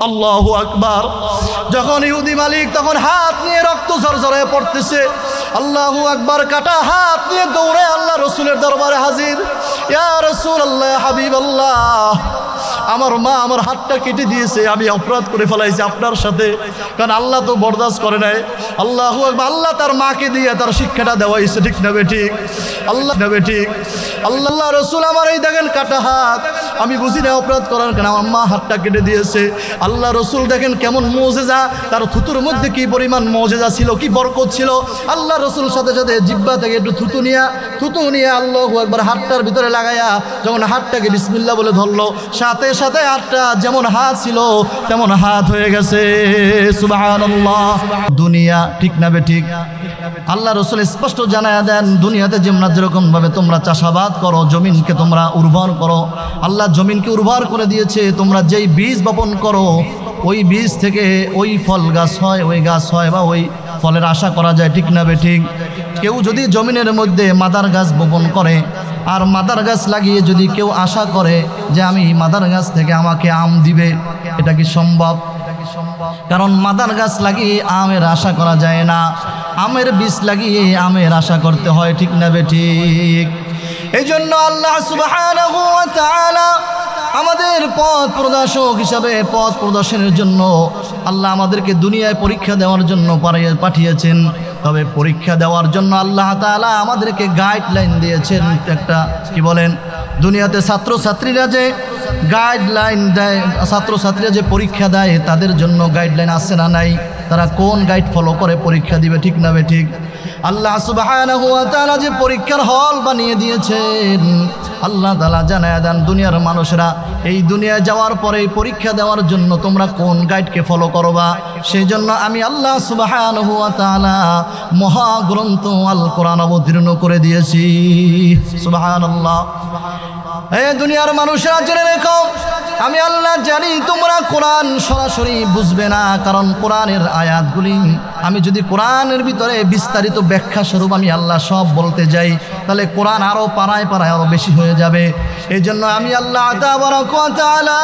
আল্লাহু আকবার। যখন ইহুদি মালিক তখন হাত নিয়ে রক্ত ঝরঝরে পড়তেছে, আল্লাহু আকবার, কাটা হাত নিয়ে দৌড়ে আল্লাহ রসুলের দরবারে হাজির। ইয়া রাসূলুল্লাহ, হাবিবাল্লাহ, আমার মা আমার হাতটা কেটে দিয়েছে, আমি অপরাধ করে ফেলাইছি আপনার সাথে, কারণ আল্লাহ তো বরদাস্ত করে নাই। আল্লাহু আকবার, আল্লাহ তার মাকে দিয়ে তার শিক্ষাটা দেওয়াইছে, ঠিক না বেঠিক? আল্লাহ না বেঠিক? আল্লাহ রসুল আমার এই দেখেন কাটা হাত, আমি বুঝি না অপরাধ করার কারণে আমার মা হাতটা কেটে দিয়েছে। আল্লাহ রসুল দেখেন কেমন মুজিজা, তার থুতুর মধ্যে কি পরিমাণ মুজিজা ছিল, কি বরকত ছিল। আল্লাহ রসুল সাথে সাথে জিহ্বা থেকে একটু থুতু নিয়ে আল্লাহু আকবার হাতটার ভিতরে লাগাইয়া যখন হাতটাকে বিসমিল্লাহ বলে ধরলো, সাথে সাথে হাতটা যেমন হাত ছিল তেমন হাত হয়ে গেছে। সুবহানাল্লাহ। দুনিয়া, ঠিক না বেঠিক? আল্লাহ রসুল স্পষ্ট জানায়া দেন, দুনিয়াতে যেরকম ভাবে তোমরা চাষাবাদ করো, জমিনকে তোমরা উর্বর করো, আল্লাহ জমিনকে উর্বর করে দিয়েছে। তোমরা যেই বীজ বপন করো ওই বীজ থেকে ওই ফল গাছ হয়, ওই গাছ হয় বা ওই ফলের আশা করা যায়, ঠিক না বেঠিক? কেউ যদি জমিনের মধ্যে মাদার গাছ বপন করে আর মাদার গাছ লাগিয়ে যদি কেউ আশা করে যে আমি মাদার গাছ থেকে আমাকে আম দিবে, এটা কি সম্ভব? কারণ মাদার গাছ লাগিয়ে আমের আশা করা যায় না, আমের বীজ লাগিয়ে আমের আশা করতে হয়, ঠিক না বেঠিক? এই জন্য আল্লাহ সুবহানাহু ওয়া তাআলা আমাদের পথ প্রদর্শক হিসাবে, পথ প্রদর্শনের জন্য আল্লাহ আমাদেরকে দুনিয়ায় পরীক্ষা দেওয়ার জন্য পাঠিয়েছেন। তবে পরীক্ষা দেওয়ার জন্য আল্লাহ তাআলা আমাদেরকে গাইডলাইন দিয়েছেন একটা, কি বলেন? দুনিয়াতে ছাত্রছাত্রীরা যে গাইডলাইন দেয়, ছাত্রছাত্রীরা যে পরীক্ষা দেয় তাদের জন্য গাইডলাইন আছে না নাই? তারা কোন গাইড ফলো করে পরীক্ষা দিবে, ঠিক না বেঠিক? আল্লাহ সুবহানাহু ওয়া তাআলা যে পরীক্ষার হল বানিয়ে দিয়েছেন, আল্লাহ তাআলা জানায়া দেন দুনিয়ার মানুষরা এই দুনিয়ায় যাওয়ার পরে পরীক্ষা দেওয়ার জন্য তোমরা কোন গাইডকে ফলো করবা। সেই জন্য আমি আল্লাহ সুবহানাহু ওয়া তাআলা মহাগ্রন্থ আল কোরআন অবতীর্ণ করে দিয়েছি। সুবহানাল্লাহ। এই দুনিয়ার মানুষরা জেনে রেখো, আমি আল্লাহ জানি তোমরা কোরআন সরাসরি বুঝবে না, কারণ কোরআনের আয়াতগুলি আমি যদি কোরআনের ভিতরে বিস্তারিত ব্যাখ্যা স্বরূপ আমি আল্লাহ সব বলতে যাই তাহলে কোরআন আরও পাড়ায় পাড়ায় আরও বেশি হয়ে যাবে। এই জন্য আমি আল্লাহ তাবারাকা ওয়া তাআলা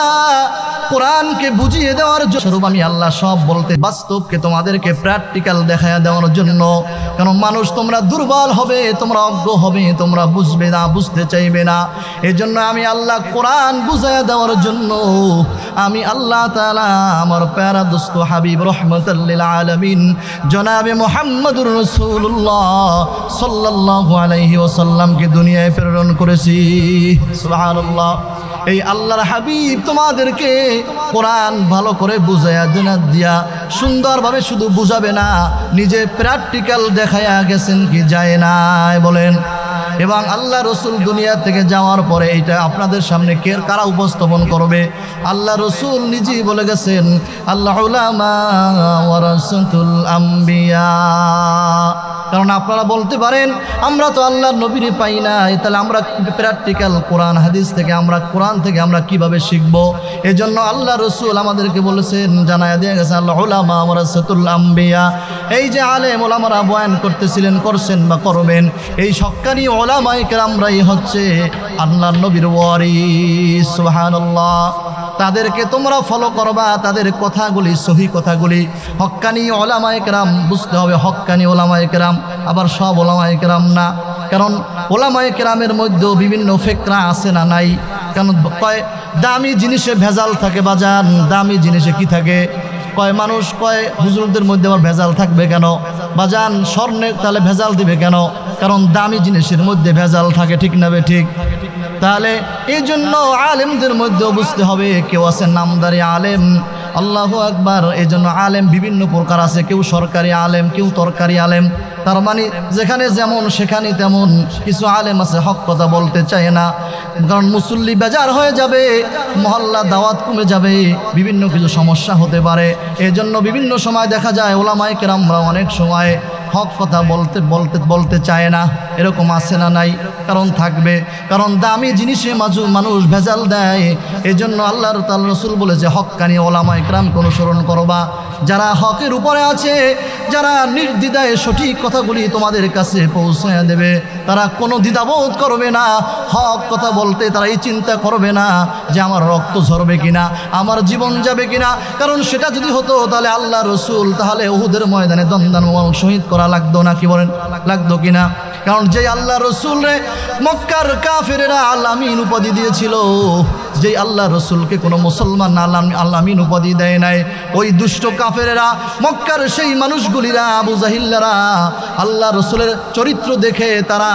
কোরআনকে বুঝিয়ে দেওয়ার স্বরূপ আমি আল্লাহ সব বলতে, বাস্তবকে তোমাদেরকে প্র্যাকটিক্যাল দেখায়া দেওয়ার জন্য। কারণ মানুষ তোমরা দুর্বল হবে, তোমরা অজ্ঞ হবে, তোমরা বুঝবে না, বুঝতে চাইবে না। এই জন্য আমি আল্লাহ কোরআন বুঝাইয়া দেওয়ার জন্য আমি আল্লাহ তাআলা আমার প্যারা দোস্ত হাবিব রহমাতাল লিল আলামিন জনাবে মুহাম্মদুর রাসূলুল্লাহ সাল্লাল্লাহু আলাইহি ওয়াসাল্লামকে দুনিয়ায় প্রেরণ করেছি। সুবহানাল্লাহ। এই আল্লাহর হাবিব তোমাদেরকে কোরআন ভালো করে বুঝাইয়া দিয়া সুন্দরভাবে শুধু বুঝাবে না, নিজে প্র্যাকটিক্যাল দেখাইয়া গেছেন, কি যায় না বলেন? এবং আল্লাহ রসুল দুনিয়া থেকে যাওয়ার পরে এইটা আপনাদের সামনে কারা উপস্থাপন করবে? আল্লাহ রসুল নিজেই বলে গেছেন, আল্লাহ উলামা ওয়ারাসাতুল আম্বিয়া। কারণ আপনারা বলতে পারেন আমরা তো আল্লাহর নবীরে পাই নাই, তাহলে আমরা প্র্যাকটিক্যাল কোরআন হাদিস থেকে কোরআন থেকে আমরা কিভাবে শিখব? এজন্য আল্লাহ রসুল আমাদেরকে বলেছেন, জানায়া দিয়ে গেছে, আল্লাহ উলামা ওয়ারাসাতুল আম্বিয়া। এই যে আলেম ওলামারা বয়ান করতেছিলেন, করছেন বা করবেন, এই সক্কানি ওলামায়ে কেরামরাই হচ্ছে আল্লাহর নবীর ওয়ারিস। সুবহানাল্লাহ। তাদেরকে তোমরা ফলো করবা, তাদের কথাগুলি সহি কথাগুলি। হক্কানি ওলামায়ে কেরাম বুঝতে হবে, হক্কানি ওলামায়ে কেরাম আবার সব ওলামায়ে কেরাম না। কারণ ওলামায়ে কেরামের মধ্যেও বিভিন্ন ফিকরা আছে না নাই? কারণ কয় দামি জিনিসে ভেজাল থাকে বাজান, দামি জিনিসে কি থাকে? কয় মানুষ কয় হুজুরদের মধ্যে আবার ভেজাল থাকবে কেন বাজান? স্বর্ণের তাহলে ভেজাল দিবে কেন? কারণ দামি জিনিসের মধ্যে ভেজাল থাকে, ঠিক না বেঠিক? তাহলে এই জন্য আলেমদের মধ্যেও বুঝতে হবে, কেউ আছে নামদারি আলেম, আল্লাহু আকবার। এই জন্য আলেম বিভিন্ন প্রকার আছে, কেউ সরকারি আলেম, কেউ তরকারি আলেম। তার মানে যেখানে যেমন সেখানে তেমন। কিছু আলেম আছে হক কথা বলতে চায় না, কারণ মুসল্লি বেজার হয়ে যাবে, মহল্লা দাওয়াত কমে যাবে, বিভিন্ন কিছু সমস্যা হতে পারে। এই জন্য বিভিন্ন সময় দেখা যায় ওলামায়ে কেরামরা অনেক সময় হক কথা বলতে চায় না। এরকম আছে না নাই? কারণ থাকবে, কারণ দামি জিনিসে মানুষ ভেজাল দেয়। এই জন্য আল্লাহর তাআলা রাসূল বলেছে হক্কানি ওলামা ইকরামকে অনুসরণ করবা, যারা হকের উপরে আছে, যারা নির্দ্বিধায় সঠিক কথাগুলি তোমাদের কাছে পৌঁছায় দেবে। তারা কোনো দ্বিধাবোধ করবে না, হক কথা বলতে তারা এই চিন্তা করবে না যে আমার রক্ত ঝরবে কিনা, আমার জীবন যাবে কিনা। কারণ সেটা যদি হতো তাহলে আল্লাহ রসুল তাহলে উহুদের ময়দানে দন্দান শহীদ করা লাগতো না, কি বলেন, লাগতো কিনা? কারণ যে আল্লাহ রসুল রে মক্কার কাফেরেরা আল আমিন উপাধি দিয়েছিল, যেই আল্লাহ রসুলকে কোনো মুসলমান আল আমিন উপাধি দেয় নাই, ওই দুষ্ট কাফেরেরা মক্কার সেই মানুষগুলিরা আবু জাহিল্লারা আল্লাহ রসুলের চরিত্র দেখে তারা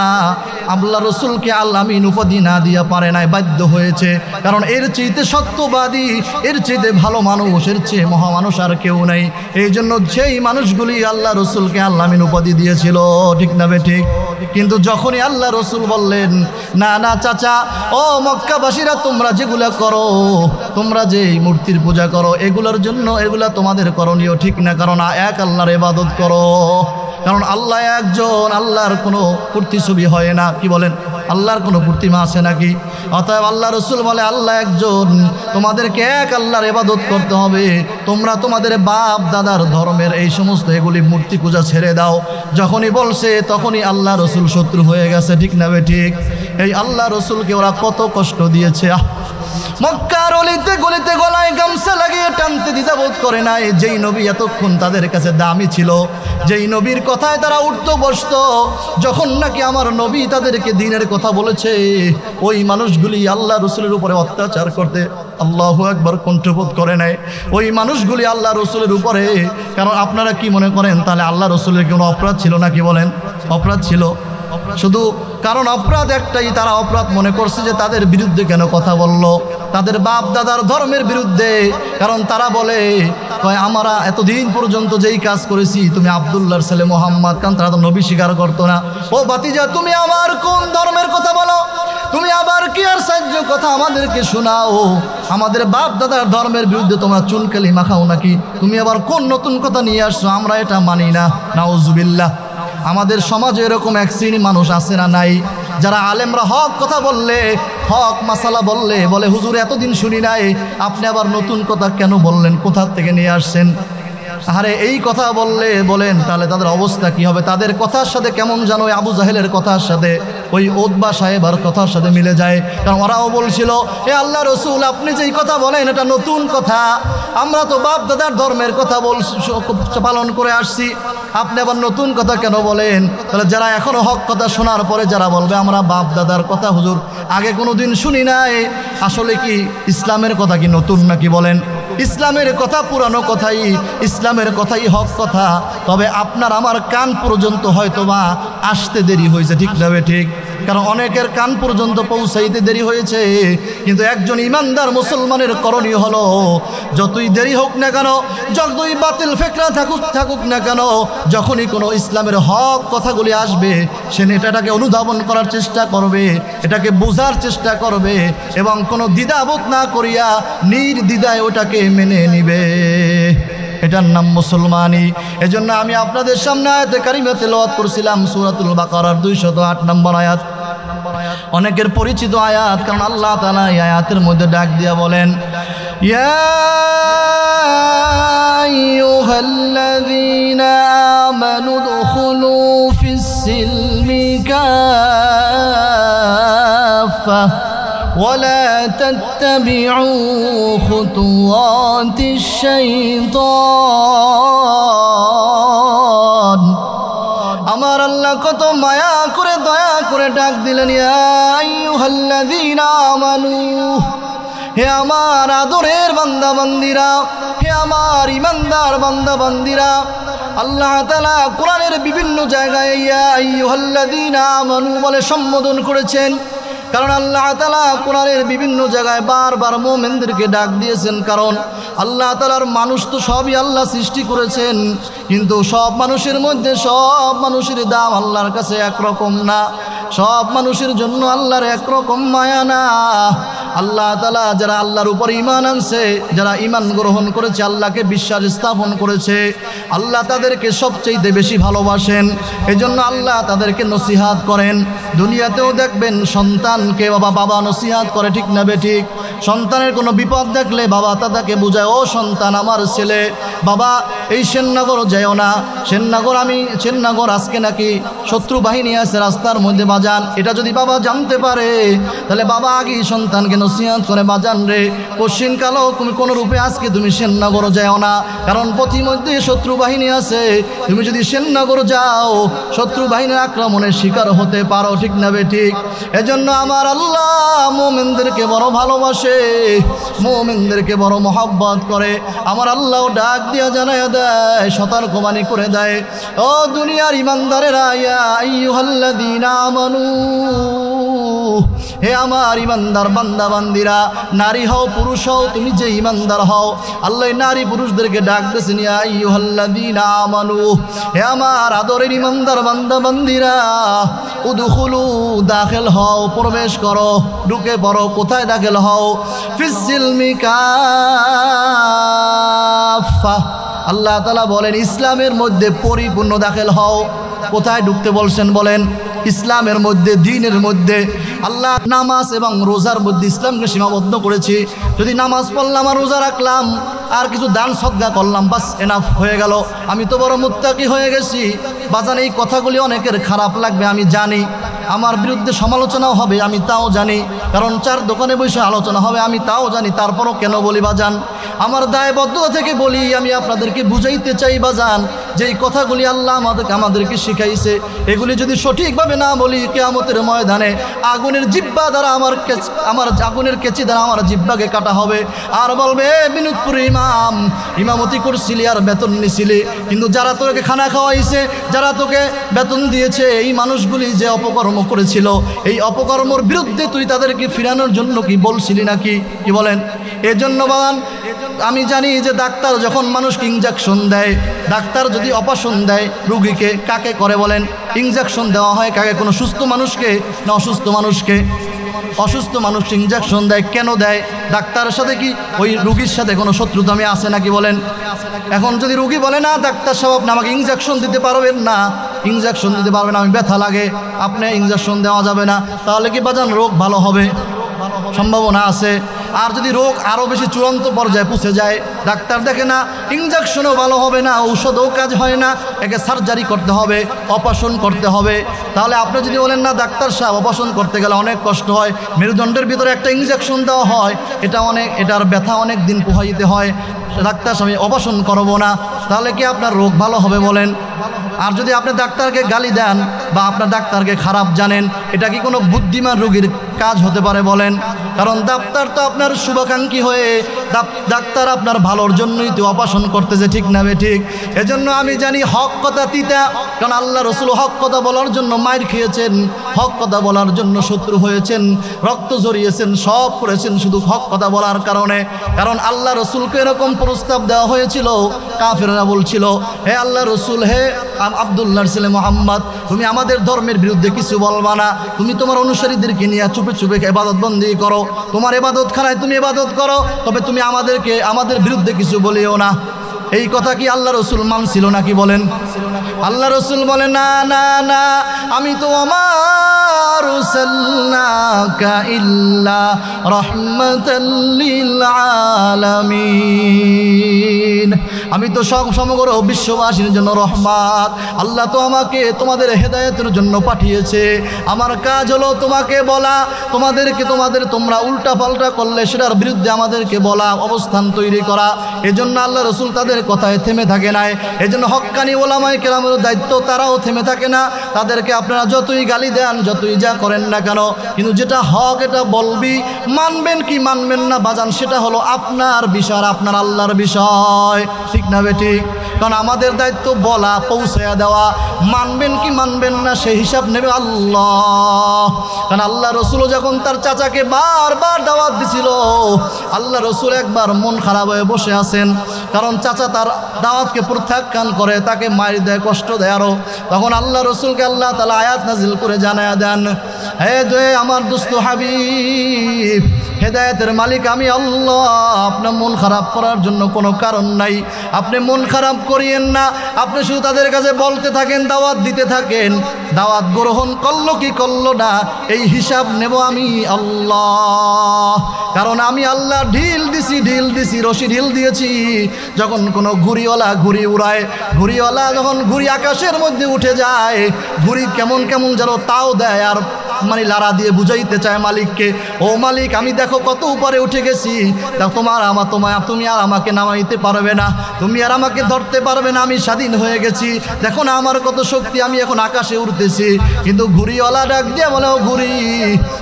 আল্লাহ রসুলকে আল আমিন উপাধি না দিয়া পারে নাই, বাধ্য হয়েছে। কারণ এর চেয়েতে সত্যবাদী, এর চেয়েতে ভালো মানুষ, এর চেয়ে মহামানুষ আর কেউ নেই। এই জন্য যেই মানুষগুলি আল্লাহ রসুলকে আল আমিন উপাধি দিয়েছিল, ঠিক না বে ঠিক? কিন্তু যখনই আল্লাহ রসুল বললেন না না চাচা, ও মক্কাবাসীরা তোমরা যেগুলা করো, তোমরা যে মূর্তির পূজা করো, এগুলোর জন্য এগুলা তোমাদের করণীয় ঠিক না। কারণ এক আল্লাহর ইবাদত করো, কারণ আল্লাহ একজন, আল্লাহর কোনো প্রতিছবি হয় না, কি বলেন? আল্লাহর কোনো প্রতিমা আছে নাকি? অতএব আল্লাহ রসুল বলে আল্লাহ একজন, তোমাদেরকে এক আল্লাহর ইবাদত করতে হবে। তোমরা তোমাদের বাপ দাদার ধর্মের এই সমস্ত এগুলি মূর্তি পূজা ছেড়ে দাও। যখনই বলছে তখনই আল্লাহ রসুল শত্রু হয়ে গেছে, ঠিক না বে ঠিক? এই আল্লাহ রসুলকে ওরা কত কষ্ট দিয়েছে। মক্কার অলিতে গলিতে গলায় গামছা লাগিয়ে টানতে দ্বিধাবোধ করে নাই। যেই নবী এতক্ষণ তাদের কাছে দামি ছিল, যেই নবীর কথায় তারা উঠতো বসতো, যখন নাকি আমার নবী তাদেরকে দ্বীনের কথা বলেছে, ওই মানুষগুলি আল্লাহ রসুলের উপরে অত্যাচার করতে আল্লাহু আকবার কণ্ঠবোধ করে নেয়। ওই মানুষগুলি আল্লাহ রসুলের উপরে, কারণ আপনারা কি মনে করেন তাহলে আল্লাহ রসুলের কোনো অপরাধ ছিল নাকি? বলেন, অপরাধ ছিল। শুধু কারণ অপরাধ একটাই, তারা অপরাধ মনে করছে যে তাদের বিরুদ্ধে কেন কথা বলল, তাদের বাপ দাদার ধর্মের বিরুদ্ধে। কারণ তারা বলে আমরা এতদিন পর্যন্ত যেই কাজ করেছি, তুমি আব্দুল্লাহর ছেলে মোহাম্মদ, কারণ তারা তো নবী স্বীকার করতো না। ও বাতিজা, তুমি আমার কোন ধর্মের কথা বলো? তুমি আবার কি আর সাহায্য কথা আমাদেরকে শোনাও? আমাদের বাপ দাদার ধর্মের বিরুদ্ধে তোমরা চুনকালি মাখাও নাকি? তুমি আবার কোন নতুন কথা নিয়ে আসছো? আমরা এটা মানি না, নাউজুবিল্লাহ। আমাদের সমাজে এরকম এক শ্রেণী মানুষ আছে না নাই, যারা আলেমরা হক কথা বললে, হক মাসালা বললে বলে হুজুর এতদিন শুনি নাই, আপনি আবার নতুন কথা কেন বললেন, কোথা থেকে নিয়ে আসছেন? আরে এই কথা বললে বলেন তাহলে তাদের অবস্থা কি হবে? তাদের কথার সাথে কেমন জানো আবু জাহেলের কথার সাথে ওই ওতবা সাহেবার কথার সাথে মিলে যায়। কারণ ওরাও বলছিল, এ আল্লাহ রসুল আপনি যেই কথা বলেন এটা নতুন কথা, আমরা তো বাপ দাদার ধর্মের কথা পালন করে আসছি, আপনি আবার নতুন কথা কেন বলেন? তাহলে যারা এখনো হক কথা শোনার পরে যারা বলবে আমরা বাপ দাদার কথা হুজুর আগে কোনো দিন শুনি নাই, আসলে কি ইসলামের কথা কি নতুন নাকি? বলেন, ইসলামের কথা পুরানো কথাই, ইসলামের কথাই হক কথা। তবে আপনার আমার কান পর্যন্ত হয়তোবা আসতে দেরি হয়েছে, ঠিক না? ঠিক। কারণ অনেকের কান পর্যন্ত পৌঁছাইতে দেরি হয়েছে, কিন্তু একজন ইমানদার মুসলমানের করণীয় হলো যতই দেরি হোক না কেন, যতই বাতিল ফেকরা থাকুক না কেন, যখনই কোনো ইসলামের হক কথাগুলি আসবে সে এটাকে অনুধাবন করার চেষ্টা করবে, এটাকে বোঝার চেষ্টা করবে এবং কোনো দ্বিধাবোধ না করিয়া নির্দ্বিধায় ওটাকে মেনে নিবে। এটার নাম মুসলমানি। এজন্য আমি আপনাদের সামনে আয়াতে কারিমা তেলাওয়াত করছিলাম সূরাতুল বাকারার 208 নম্বর আয়াত। অনেকের পরিচিত আয়াত, কারণ আল্লাহ তাআলা এই আয়াতের মধ্যে ডাক দিয়া বলেন, ইয়া আইয়ুহাল্লাযীনা আমানু দুখুলু ফিস-সিলমি কাফা ولا تتبعوا خطوات الشيطان। আমার আল্লাহ কত মায়া করে দয়া করে ডাক দিলেন, ইয়া আইয়ুহাল্লাযীনা আমানু, হে আমার আদরের বান্দা বান্দিরা, হে আমার ইমানদার বান্দা বান্দিরা। আল্লাহ তাআলা কোরআনের বিভিন্ন জায়গায় ইয়া আইয়ুহাল্লাযীনা আমানু বলে সম্বোধন করেছেন, কারণ আল্লাহ তাআলা কোরআনের বিভিন্ন জায়গায় বারবার মুমিনদেরকে ডাক দিয়েছেন। কারণ আল্লাহ তাআলার মানুষ তো সবই আল্লাহ সৃষ্টি করেছেন, কিন্তু সব মানুষের মধ্যে সব মানুষের দাম আল্লাহর কাছে একরকম না, সব মানুষের জন্য আল্লাহর একরকম মায়া না। আল্লাহ তাআলা যারা আল্লাহর উপর ঈমান আনছে, যারা ঈমান গ্রহণ করেছে, আল্লাহকে বিশ্বাস স্থাপন করেছে, আল্লাহ তাদেরকে সবচেয়ে বেশি ভালোবাসেন। এজন্য আল্লাহ তাদেরকে নসিহত করেন। দুনিয়াতেও দেখবেন সন্তানকে বাবা নসিহত করে, ঠিক না বেঠিক? সন্তানের কোনো বিপদ দেখলে বাবা তাদেরকে বুঝায়, ও সন্তান আমার ছেলে, বাবা এই সেননগর যাইও না, সেননগর আজকে নাকি শত্রু বাহিনী আছে রাস্তার মধ্যে বাজান। এটা যদি বাবা জানতে পারে তাহলে বাবা আগেই সন্তানকে নসিহত করে, বাজান রে পশ্চিমকালেও তুমি কোনো রূপে আজকে তুমি সেননগর যাও না, কারণ পথিমধ্যে শত্রু বাহিনী আছে, তুমি যদি সেননগর যাও শত্রু বাহিনীর আক্রমণের শিকার হতে পারো, ঠিক না বেঠিক? এজন্য আমার আল্লাহ মুমিনদেরকে বড় ভালোবাসে, মুমিনদেরকে বড় মহব্বত করে। আমার আল্লাহ ডাক দিয়া জানায় দেয়, সতর্কবাণী করে দেয়, ও দুনিয়ার ইমানদারেরা, ইয়া আইয়ুহাল্লাযীনা আমানু, হে আমার ইমানদার বান্দা বান্দিরা, নারী হও পুরুষ হও, তুমি যে ইমানদার হও, আল্লাহ নারী পুরুষদেরকে ডাক দিয়েছেন, ইয়া আইয়ুহাল্লাযীনা আমানু, হে আমার আদরের ইমানদার বান্দা বান্দিরা, উদখুলু, দাখিল হও, প্রবেশ করো, ঢুকে পড়ো। কোথায় দাখিল হও? ফিস-সিলমি কাফা। আল্লাহ তাআলা বলেন ইসলামের মধ্যে পরিপূর্ণ দাখিল হও। কোথায় ঢুকতে বলছেন বলেন? ইসলামের মধ্যে, দ্বীনের মধ্যে। আল্লাহ নামাজ এবং রোজার মধ্যে ইসলামকে সীমাবদ্ধ করেছি। যদি নামাজ পড়লাম আর রোজা রাখলাম আর কিছু দান সদকা করলাম, বাস এনাফ হয়ে গেল, আমি তো বড় মুত্তাকি হয়ে গেছি। বাজান এই কথাগুলি অনেকের খারাপ লাগবে আমি জানি, আমার বিরুদ্ধে সমালোচনাও হবে আমি তাও জানি, কারণ চার দোকানে বসে আলোচনা হবে আমি তাও জানি। তারপরও কেন বলি বাজান, আমার দায়বদ্ধতা থেকে বলি, আমি আপনাদেরকে বুঝাইতে চাই বাজান, যে এই কথাগুলি আল্লাহ আমাদেরকে শিখাইছে, এগুলি যদি সঠিকভাবে না বলি, কিয়ামতের ময়দানে আগুনের জিহ্বা দ্বারা আমার আগুনের কেচি দ্বারা আমার জিহ্বাকে কাটা হবে। আর বলবে, বিনোদপুর ইমামতি করছিলি আর বেতন নিছিলি, কিন্তু যারা তোকে খানা খাওয়াইছে, যারা তোকে বেতন দিয়েছে, এই মানুষগুলি যে অপকর্ম করেছিল, এই অপকর্মর বিরুদ্ধে তুই তাদেরকে ফিরানোর জন্য কি বলছিলি নাকি? কি বলেন? এজন্য বাগান আমি জানি যে ডাক্তার যখন মানুষকে ইনজেকশন দেয়, ডাক্তার যদি অপারেশন দেয় রুগীকে, কাকে করে বলেন? ইনজেকশন দেওয়া হয় কাকে? কোনো সুস্থ মানুষকে না অসুস্থ মানুষকে? অসুস্থ মানুষ ইনজেকশন দেয়। কেন দেয়? ডাক্তারের সাথে কি ওই রুগীর সাথে কোনো শত্রুতা আমি আছে নাকি বলেন? এখন যদি রুগী বলে, না ডাক্তার সাহেব আপনি আমাকে ইনজেকশন দিতে পারবেন না, ইনজেকশন দিতে পারবেন, আমি ব্যথা লাগে, আপনি ইনজেকশন দেওয়া যাবে না, তাহলে কি বাজান রোগ ভালো হবে? সম্ভাবনা আছে। আর যদি রোগ আরও বেশি চূড়ান্ত পর্যায়ে পৌঁছে যায়, ডাক্তার দেখে না ইনজেকশনও ভালো হবে না, ঔষধও কাজ হয় না, একে সার্জারি করতে হবে, অপারেশন করতে হবে, তাহলে আপনি যদি বলেন না ডাক্তার সাহেব অপারেশন করতে গেলে অনেক কষ্ট হয়, মেরুদণ্ডের ভিতরে একটা ইনজেকশন দেওয়া হয়, এটার ব্যথা অনেক দিন পোহাইতে হয়, ডাক্তার সাহেব অপারেশন করবো না, তাহলে কি আপনার রোগ ভালো হবে বলেন? আর যদি আপনি ডাক্তারকে গালি দেন বা আপনার ডাক্তারকে খারাপ জানেন, এটা কি কোনো বুদ্ধিমান রোগীর কাজ হতে পারে বলেন? কারণ ডাক্তার তো আপনার শুভাকাঙ্ক্ষী হয়ে, ডাক্তার আপনার ভালোর জন্যই তো অপারেশন করতেছে, ঠিক না ঠিক? এজন্য আমি জানি হক কথা তিতা, কারণ আল্লাহ রসুল হক কথা বলার জন্য মাইর খেয়েছেন, হক কথা বলার জন্য শত্রু হয়েছেন, রক্ত ঝরিয়েছেন, সব করেছেন শুধু হক কথা বলার কারণে। কারণ আল্লাহ রসুলকে এরকম প্রস্তাব দেওয়া হয়েছিল, কাফেররা বলছিল, হে আল্লাহ রসুল, হে আব্দুল্লাহর ছেলে মুহাম্মদ, তুমি আমাদের ধর্মের বিরুদ্ধে কিছু বলবা না, তুমি তোমার অনুসারীদেরকে নিয়ে চুপে চুপে ইবাদত বন্দি করো, তোমার ইবাদত খানায় তুমি ইবাদত করো, তবে তুমি আমাদের বিরুদ্ধে কিছু বলিও না। এই কথা কি আল্লাহ রসুল মানছিল নাকি বলেন? আল্লাহ রসুল বলে, না না না, আমি তো আমার আরসালনাকা ইল্লা রাহমাতাল লিল আলামিন, আমি তো সমগ্র বিশ্ববাসীর জন্য রহমত। আল্লাহ তো আমাকে তোমাদের হেদায়েতের জন্য পাঠিয়েছে, আমার কাজ হলো তোমাকে বলা, তোমরা উল্টা পাল্টা করলে সেটার বিরুদ্ধে আমাদেরকে বলা, অবস্থান তৈরি করা। এজন্য আল্লাহ রসুল তাদের কথায় থেমে থাকে নাই। এজন্য হক্কানি ওলামায়ে কেরামের দায়িত্ব, তারাও থেমে থাকে না। তাদেরকে আপনারা যতই গালি দেন, যতই যা করেন না কেন, কিন্তু যেটা হক এটা বলবি, মানবেন কি মানবেন না বাজান, সেটা হলো আপনার বিষয়, আপনার আল্লাহর বিষয়, ঠিক না বেঠিক? কারণ আমাদের দায়িত্ব বলা, পৌঁছায়া দেওয়া, মানবেন কি মানবেন না সেই হিসাব নেবে আল্লাহ। কারণ আল্লাহ রসুলও যখন তার চাচাকে বারবার দাওয়াত দিছিল, আল্লাহ রসুল একবার মন খারাপ হয়ে বসে আছেন, কারণ চাচা তার দাওয়াতকে প্রত্যাখ্যান করে, তাকে মার দেয়, কষ্ট দেয় আরো। তখন আল্লাহ রসুলকে আল্লাহ তাআলা আয়াত নাজিল করে জানায়া দেন, হে আমার দোস্ত হাবিব, হেদায়েতের মালিক আমি আল্লাহ। আপনার মন খারাপ করার জন্য কোনো কারণ নাই, আপনি মন খারাপ করিয়েন না। আপনি শুধু তাদের কাছে বলতে থাকেন, দাওয়াত দিতে থাকেন, দাওয়াত গ্রহণ করলো কি করলো না এই হিসাব নেব আমি আল্লাহ। কারণ আমি আল্লাহ ঢিল দিছি রশি ঢিল দিয়েছি। যখন কোনো ঘুড়িওয়ালা ঘুড়ি উড়ায়, ঘুড়িওয়ালা যখন ঘুড়ি আকাশের মধ্যে উঠে যায়, ঘুড়ি কেমন কেমন যেন তাও দেয় আর মানে লারা দিয়ে বুঝাইতে চায় মালিককে, ও মালিক আমি দেখো কত উপরে উঠে গেছি, তুমি আর আমাকে নামাইতে পারবে না, তুমি আর আমাকে ধরতে পারবে না, আমি স্বাধীন হয়ে গেছি, দেখো না আমার কত শক্তি, আমি এখন আকাশে উঠতেছি। কিন্তু ঘুড়িওয়ালা ডাক দিয়ে বলে, ও ঘুড়ি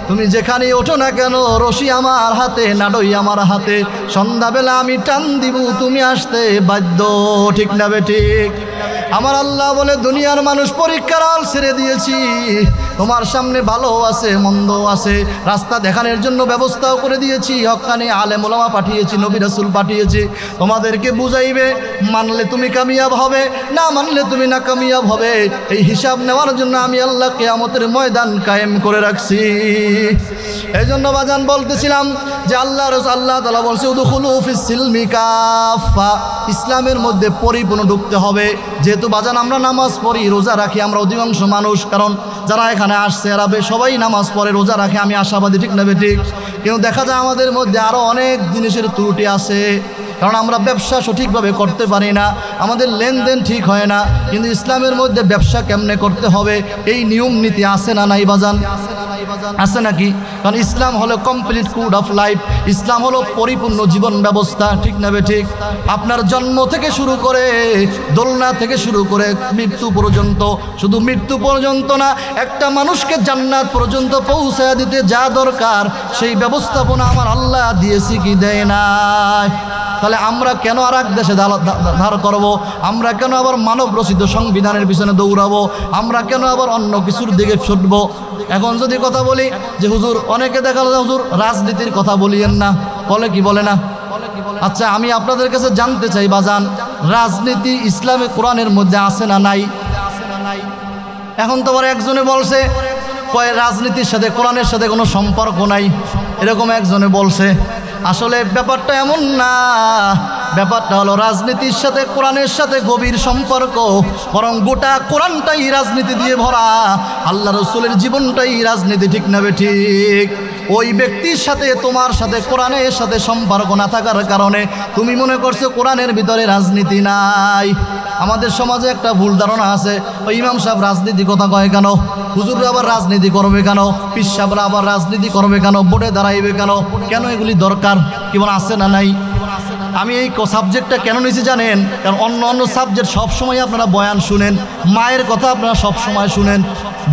তুমি যেখানে ওঠো না কেন, রশি আমার হাতে, নাডই আমার হাতে, সন্ধ্যাবেলা আমি টান দিব, তুমি আসতে বাধ্য। ঠিক না বেঠিক? আমার আল্লাহ বলে, দুনিয়ার মানুষ পরীক্ষার আল ছেড়ে দিয়েছি, তোমার সামনে ভালো আছে মন্দ আছে, রাস্তা দেখানোর জন্য ব্যবস্থাও করে দিয়েছি, হক্কানি আলেম ওলামা পাঠিয়েছি, নবী রাসূল পাঠিয়েছি, তোমাদেরকে বুঝাইবে, মানলে তুমি কামিয়াব হবে, না মানলে তুমি না কামিয়াব হবে। এই হিসাব নেওয়ার জন্য আমি আল্লাহ কিয়ামতের ময়দান কায়েম করে রাখছি। এই জন্য বাজান বলতেছিলাম যে আল্লাহ তাআলা বলছে, উদখুলু ফিস সিলমি কাফা, ইসলামের মধ্যে পরিপূর্ণ ঢুকতে হবে। যেহেতু বাজান আমরা নামাজ পড়ি, রোজা রাখি, আমরা অধিকাংশ মানুষ, কারণ যারা এখানে আসছে এরা সবাই নামাজ পড়ে, রোজা রাখে, আমি আশাবাদী। ঠিক না বেঠিক? কিন্তু দেখা যায় আমাদের মধ্যে আরও অনেক জিনিসের ত্রুটি আছে, কারণ আমরা ব্যবসা সঠিকভাবে করতে পারি না, আমাদের লেনদেন ঠিক হয় না। কিন্তু ইসলামের মধ্যে ব্যবসা কেমনে করতে হবে এই নিয়ম নীতি আছে না নাই বাজান? আছে নাকি? কারণ ইসলাম হলো কমপ্লিট কোড অফ লাইফ, ইসলাম হলো পরিপূর্ণ জীবন ব্যবস্থা। ঠিক না বেঠিক? আপনার জন্ম থেকে শুরু করে, দোলনা থেকে শুরু করে মৃত্যু পর্যন্ত, শুধু মৃত্যু পর্যন্ত না, একটা মানুষকে জান্নাত পর্যন্ত পৌঁছায় দিতে যা দরকার সেই ব্যবস্থাপনা আমার আল্লাহ দিয়েছি কি দেয় নাই? তাহলে আমরা কেন আর এক দেশে ধার করব? আমরা কেন আবার মানব রচিত সংবিধানের পিছনে দৌড়াবো? আমরা কেন আবার অন্য কিছুর দিকে ছুটবো? এখন যদি কথা বলি যে হুজুর, অনেকে দেখা যায় হুজুর রাজনীতির কথা বলিয়েন না, বলে কি বলে না? আচ্ছা আমি আপনাদের কাছে জানতে চাই বাজান, রাজনীতি ইসলামে কোরআনের মধ্যে আছে না নাই? এখন তো আবার একজনে বলছে রাজনীতির সাথে কোরআনের সাথে কোনো সম্পর্ক নাই, এরকম একজনে বলছে। আসলে ব্যাপারটা এমন না, ব্যাপারটা হলো রাজনীতির সাথে কোরআনের সাথে গভীর সম্পর্ক, বরং গোটা কোরআনটাই রাজনীতি দিয়ে ভরা, আল্লাহ রসুলের জীবনটাই রাজনীতি। ঠিক না বেঠিক? ওই ব্যক্তির সাথে তোমার সাথে কোরআনের সাথে সম্পর্ক না থাকার কারণে তুমি মনে করছো কোরআনের ভিতরে রাজনীতি নাই। আমাদের সমাজে একটা ভুল ধারণা আছে, ওই ইমাম সাহেব রাজনীতি কথা কয় কেন, হুজুররা আবার রাজনীতি করবে কেন, পীর সাহেবরা আবার রাজনীতি করবে কেন, ভোটে দাঁড়াইবে কেন, কেন এগুলি দরকার? কেমন আছে না নাই? আমি এই সাবজেক্টটা কেন নিয়েছি জানেন? কারণ অন্য সাবজেক্ট সবসময় আপনারা বয়ান শুনেন, মায়ের কথা আপনারা সবসময় শুনেন,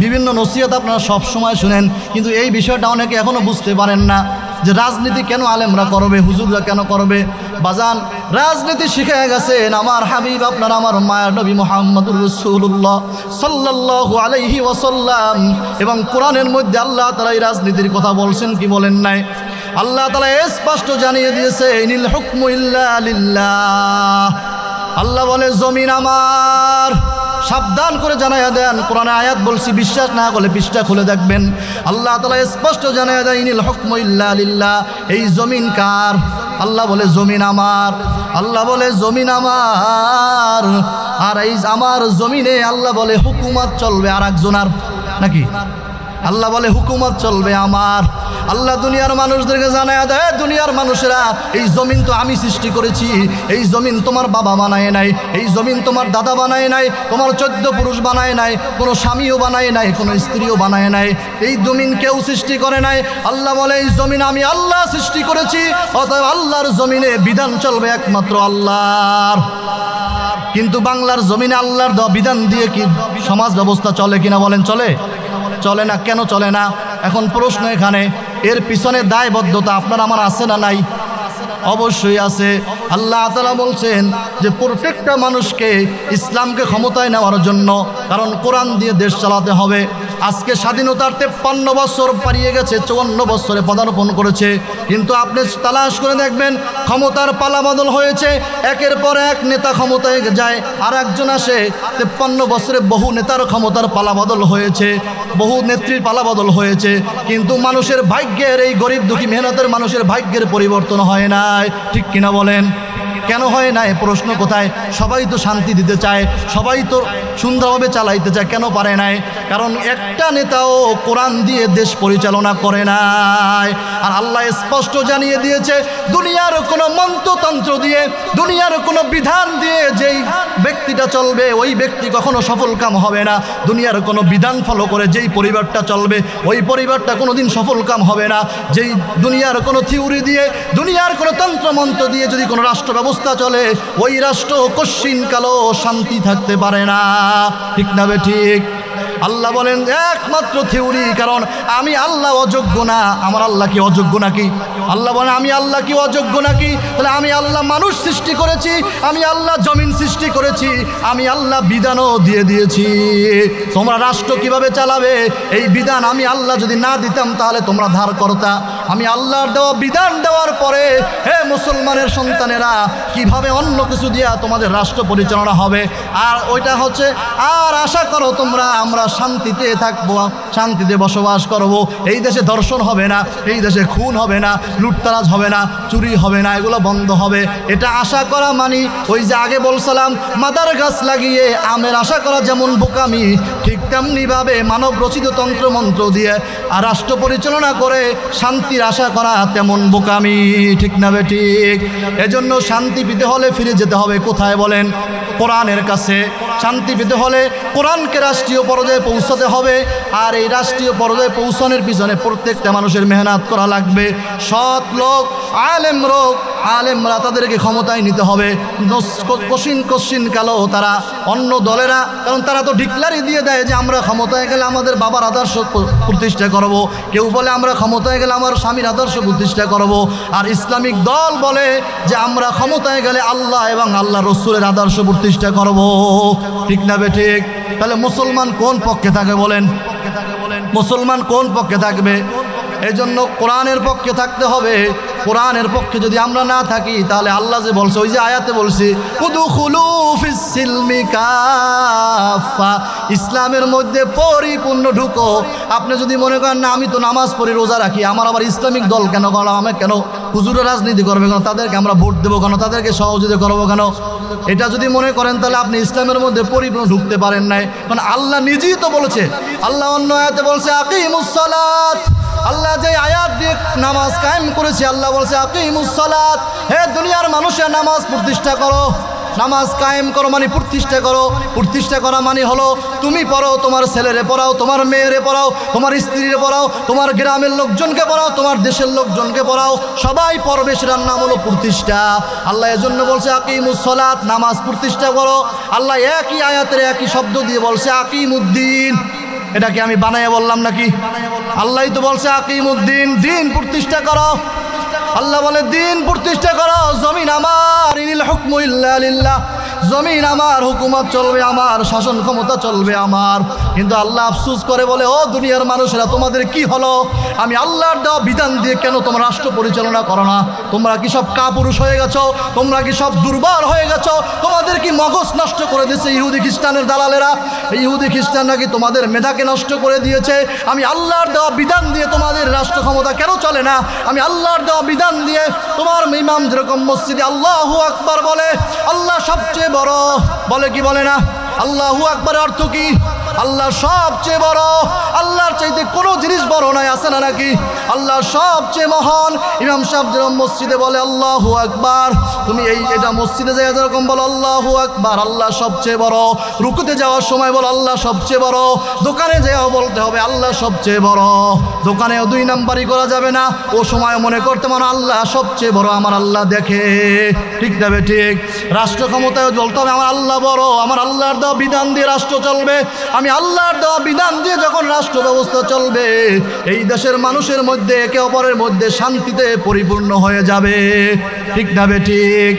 বিভিন্ন নসিহত আপনারা সবসময় শুনেন, কিন্তু এই বিষয়টা অনেকে এখনও বুঝতে পারেন না যে রাজনীতি কেন আলেমরা করবে, হুজুররা কেন করবে। বাজান রাজনীতি শিখে গেছেন আমার হাবিব, আপনার আমার মায়ের নবী মুহাম্মদুর রাসূলুল্লাহ সাল্লাল্লাহু আলাইহি ওয়াসাল্লাম, এবং কোরআনের মধ্যে আল্লাহ তাআলা এই রাজনীতির কথা বলছেন কি বলেন নাই? আল্লাহ তাআলা স্পষ্ট জানিয়ে দিয়েছে, ইনিল হুকমু ইল্লা লিল্লাহ। আল্লাহ বলে জমিন আমার, সাবধান করে জানাইয়া দেন, কোরআনে আয়াত বলছি, বিশ্বাস না করলে পৃষ্ঠা খুলে দেখবেন। আল্লাহ তাআলা স্পষ্ট জানাইয়া দেন, ইনিল হুকমু ইল্লা লিল্লাহ, এই জমিন কার? আল্লাহ বলে জমিন আমার, আল্লাহ বলে জমিন আমার, আর এই আমার জমিনে আল্লাহ বলে হুকুমত চলবে আর একজনের, নাকি? আল্লাহ বলে হুকুমত চলবে আমার। আল্লাহ দুনিয়ার মানুষদেরকে জানায় দেয়, দুনিয়ার মানুষেরা, এই জমিন তো আমি সৃষ্টি করেছি, এই জমিন তোমার বাবা বানায় নাই, এই জমিন তোমার দাদা বানায় নাই, তোমার 14 পুরুষ বানায় নাই, কোনো স্বামীও বানায় নাই, কোনো স্ত্রীও বানায় নাই, এই জমিন কেউ সৃষ্টি করে নাই। আল্লাহ বলে এই জমিন আমি আল্লাহ সৃষ্টি করেছি, অতএব আল্লাহর জমিনে বিধান চলবে একমাত্র আল্লাহর। কিন্তু বাংলার জমিনে আল্লাহর বিধান দিয়ে কি সমাজ ব্যবস্থা চলে কিনা বলেন? চলে? চলে না। কেন চলে না? এখন প্রশ্ন এখানে, এর পিছনে দায়বদ্ধতা আপনার আমার আছে না নাই? অবশ্যই আছে। আল্লাহ তাআলা বলছেন যে প্রত্যেকটা মানুষকে ইসলামকে ক্ষমতায় নেওয়ার জন্য, কারণ কোরআন দিয়ে দেশ চালাতে হবে। আজকে স্বাধীনতার 53 বছর পেরিয়ে গেছে, 54 বছরে পদার্পণ করেছে, কিন্তু আপনি তালাশ করে দেখবেন ক্ষমতার পালাবদল হয়েছে। একের পর এক নেতা ক্ষমতায় যায়, আর একজন আসে। 53 বছরে বহু নেতার ক্ষমতার পালাবদল হয়েছে, বহু নেত্রীর পালাবদল হয়েছে, কিন্তু মানুষের ভাগ্যের, এই গরিব দুঃখী মেহনতের মানুষের ভাগ্যের পরিবর্তন হয় নাই। ঠিক কিনা বলেন? কেন হয় না? প্রশ্ন কোথায়? সবাই তো শান্তি দিতে চায়, সবাই তো সুন্দরভাবে চালাইতে চায়, কেন পারে নাই? কারণ একটা নেতাও কোরআন দিয়ে দেশ পরিচালনা করে নাই। আর আল্লাহ স্পষ্ট জানিয়ে দিয়েছে, দুনিয়ার কোনো মন্ত্রতন্ত্র দিয়ে, দুনিয়ার কোনো বিধান দিয়ে যেই ব্যক্তিটা চলবে, ওই ব্যক্তি কখনো সফল কাম হবে না। দুনিয়ার কোনো বিধান ফলো করে যেই পরিবারটা চলবে, ওই পরিবারটা কোনোদিন সফল কাম হবে না। যেই দুনিয়ার কোনো থিওরি দিয়ে, দুনিয়ার কোনো তন্ত্রমন্ত্র দিয়ে যদি কোনো রাষ্ট্র ব্যবস্থা চলে, ওই রাষ্ট্র কশ্চিন কালো শান্তি থাকতে পারে না। ঠিক না বে ঠিক? আল্লাহ বলেন একমাত্র থিওরি, কারণ আমি আল্লাহ অযোগ্য না। আমার আল্লাহ কি অযোগ্য নাকি? আল্লাহ বলেন আমি আল্লাহ কি অযোগ্য নাকি? তাহলে আমি আল্লাহ মানুষ সৃষ্টি করেছি, আমি আল্লাহ জমিন সৃষ্টি করেছি, আমি আল্লাহ বিধানও দিয়ে দিয়েছি। তোমরা রাষ্ট্র কিভাবে চালাবে, এই বিধান আমি আল্লাহ যদি না দিতাম তাহলে তোমরা ধার করতা। আমি আল্লাহর দেওয়া বিধান দেওয়ার পরে হে মুসলমানের সন্তানেরা, কিভাবে অন্য কিছু দিয়া তোমাদের রাষ্ট্র পরিচালনা হবে? আর ওইটা হচ্ছে, আর আশা করো তোমরা আমরা শান্তিতে থাকবো, শান্তিতে বসবাস করব, এই দেশে ধর্ষণ হবে না, এই দেশে খুন হবে না, লুটতারাজ হবে না, চুরি হবে না, এগুলো বন্ধ হবে, এটা আশা করা মানি। ওই যে আগে বলছিলাম, মাদার গাছ লাগিয়ে আমের আশা করা যেমন বোকামি, ঠিক তেমনিভাবে মানব রচিত তন্ত্রমন্ত্র দিয়ে আর রাষ্ট্র পরিচালনা করে শান্তির আশা করা তেমন বোকামি। ঠিক না বে ঠিক? এজন্য শান্তি পেতে হলে ফিরে যেতে হবে কোথায় বলেন? কোরআনের কাছে। শান্তি পেতে হলে কোরআনকে রাষ্ট্রীয় পর্যায়ে পৌঁছাতে হবে, আর এই রাষ্ট্রীয় পর্যায়ে পৌঁছানোর পিছনে প্রত্যেকটা মানুষের মেহনত করা লাগবে। সৎ লোক, আলেমরা তাদেরকে ক্ষমতায় নিতে হবে। কশিন কালো তারা অন্য দলেরা, কারণ তারা তো ডিক্লারি দিয়ে দেয় যে আমরা ক্ষমতায় গেলে আমাদের বাবার আদর্শ প্রতিষ্ঠা করব, কেউ বলে আমরা ক্ষমতায় গেলে আমার স্বামীর আদর্শ প্রতিষ্ঠা করব, আর ইসলামিক দল বলে যে আমরা ক্ষমতায় গেলে আল্লাহ এবং আল্লাহ রসুলের আদর্শ প্রতিষ্ঠা করব। ঠিক না বে ঠিক? তাহলে মুসলমান কোন পক্ষে থাকে বলেন? মুসলমান কোন পক্ষে থাকবে? এই জন্য কোরআনের পক্ষে থাকতে হবে। কোরআনের পক্ষে যদি আমরা না থাকি, তাহলে আল্লাহ যে বলছে, ওই যে আয়াতে বলছে, উদখুলু ফিস সিলমি কাফা, ইসলামের মধ্যে পরিপূর্ণ ঢুকো। আপনি যদি মনে করেন না আমি তো নামাজ পড়ি, রোজা রাখি, আমার আবার ইসলামিক দল কেন করলাম, আমি কেন হুজুরের রাজনীতি করবে কেন, তাদেরকে আমরা ভোট দেবো কেন, তাদেরকে সহযোগিতা করবো কেন, এটা যদি মনে করেন তাহলে আপনি ইসলামের মধ্যে পরিপূর্ণ ঢুকতে পারেন নাই। কারণ আল্লাহ নিজেই তো বলেছে, আল্লাহ অন্য আয়াতে বলছে আকিমুস সালাত, আল্লাহ যে আয়াত দিয়ে নামাজ কায়েম করেছে, আল্লাহ বলছে আকিমুস সালাত, হে দুনিয়ার মানুষের নামাজ প্রতিষ্ঠা করো। নামাজ কায়েম করো মানে প্রতিষ্ঠা করো। প্রতিষ্ঠা করা মানে হলো তুমি পড়ো, তোমার ছেলেরে পড়াও, তোমার মেয়েরে পড়াও, তোমার স্ত্রীরে পড়াও, তোমার গ্রামের লোকজনকে পড়াও, তোমার দেশের লোকজনকে পড়াও, সবাই পড়বে, সেটার নাম হলো প্রতিষ্ঠা। আল্লাহ এজন্য বলছে আকিমুস সালাত, নামাজ প্রতিষ্ঠা করো। আল্লাহ একই আয়াতের একই শব্দ দিয়ে বলছে আকিমুদ্দিন। এটা কি আমি বানাইয়া বললাম নাকি? আল্লাহই তো বলছে আকিমুদ্দিন, দিন প্রতিষ্ঠা করো। আল্লাহ বলে দিন প্রতিষ্ঠা করো। জমিন আমার, ইনিল হুকমু ইল্লা লিল্লাহ, জমিন আমার, হুকুমত চলবে আমার, শাসন ক্ষমতা চলবে আমার। কিন্তু আল্লাহ আফসোস করে বলে, ও দুনিয়ার মানুষেরা, তোমাদের কি হলো? আমি আল্লাহর দেওয়া বিধান দিয়ে কেন তোমরা রাষ্ট্র পরিচালনা করো না? তোমরা কি সব কাপুরুষ হয়ে গেছো? তোমরা কি সব দুর্বল হয়ে গেছো? তোমাদের কি মগজ নষ্ট করে দিয়েছে ইহুদি খ্রিস্টানের দালালেরা? ইহুদি খ্রিস্টানরা কি তোমাদের মেধাকে নষ্ট করে দিয়েছে? আমি আল্লাহর দেওয়া বিধান দিয়ে তোমাদের রাষ্ট্র ক্ষমতা কেন চলে না? আমি আল্লাহর দেওয়া বিধান দিয়ে তোমার ইমাম যেরকম মসজিদে আল্লাহু আকবার বলে, আল্লাহ সবচেয়ে বড় বলে, কি বলে না? আল্লাহু আকবারের অর্থ কি? আল্লাহ সবচেয়ে বড়, আল্লাহর চাইতে কোনো জিনিস বড় নয়, আছে না নাকি? আল্লাহ সবচেয়ে মহান। ইমাম সাহেব যেরকম মসজিদে বলে আল্লাহু আকবার, তুমি এটা মসজিদে যাই যেরকম বলো আল্লাহু আকবার, আল্লাহ সবচেয়ে বড়। রুকুতে যাওয়ার সময় বলো আল্লাহ সবচেয়ে বড়। দোকানে যাও বলতে হবে আল্লাহ সবচেয়ে বড়। দোকানেও দুই নাম্বারই করা যাবে না, ও সময় মনে করতে মানে আল্লাহ সবচেয়ে বড়, আমার আল্লাহ দেখে। ঠিক যাবে ঠিক? রাষ্ট্র ক্ষমতায় বলতে হবে আমার আল্লাহ বড়, আমার আল্লাহর দেওয়া বিধান দিয়ে রাষ্ট্র চলবে। আমি আল্লাহর দেওয়া বিধান দিয়ে যখন রাষ্ট্র ব্যবস্থা চলবে, এই দেশের মানুষের মধ্যে একে অপরের মধ্যে শান্তিতে পরিপূর্ণ হয়ে যাবে। ঠিক না বে ঠিক?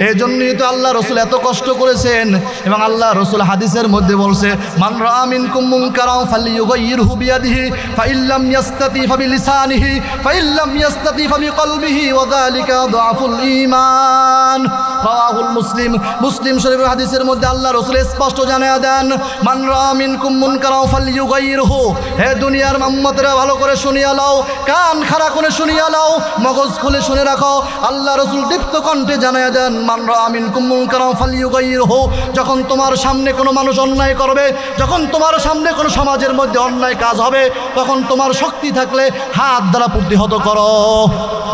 এই জন্যই তো আল্লাহ রসুল এত কষ্ট করেছেন। এবং আল্লাহ রসুল হাদিসের মধ্যে বলছে, মান রাআ মিনকুম মুনকারান ফালইয়ুগাইয়িরহু বিয়াদিহি ফাইল্লাম ইয়াস্তাতি ফাবিলিসানিহি ফাইল্লাম ইয়াস্তাতি ফাবিকলবিহি ওয়া যালিকা দুআফুল ঈমান। রাওয়াহুল মুসলিম। মুসলিম শরীফের হাদিসের মধ্যে আল্লাহ রসুল স্পষ্ট জানিয়ে দেন, মান রাআ মিনকুম মুনকারান ফালইয়ুগাইয়িরহু। হে দুনিয়ার উম্মতেরা ভালো করে শুনিয়া লাও, কান খাড়া করে শুনিয়া লাও, মগজ খুলে শুনে রাখো। আল্লাহ রসুল দীপ্ত কণ্ঠে জানিয়ে দেন, মান রাআ মিনকুম মুনকারান ফালইয়ুগাইয়িরহু। যখন তোমার সামনে কোনো মানুষ অন্যায় করবে, যখন তোমার সামনে কোনো সমাজের মধ্যে অন্যায় কাজ হবে, তখন তোমার শক্তি থাকলে হাত দ্বারা প্রতিহত করো।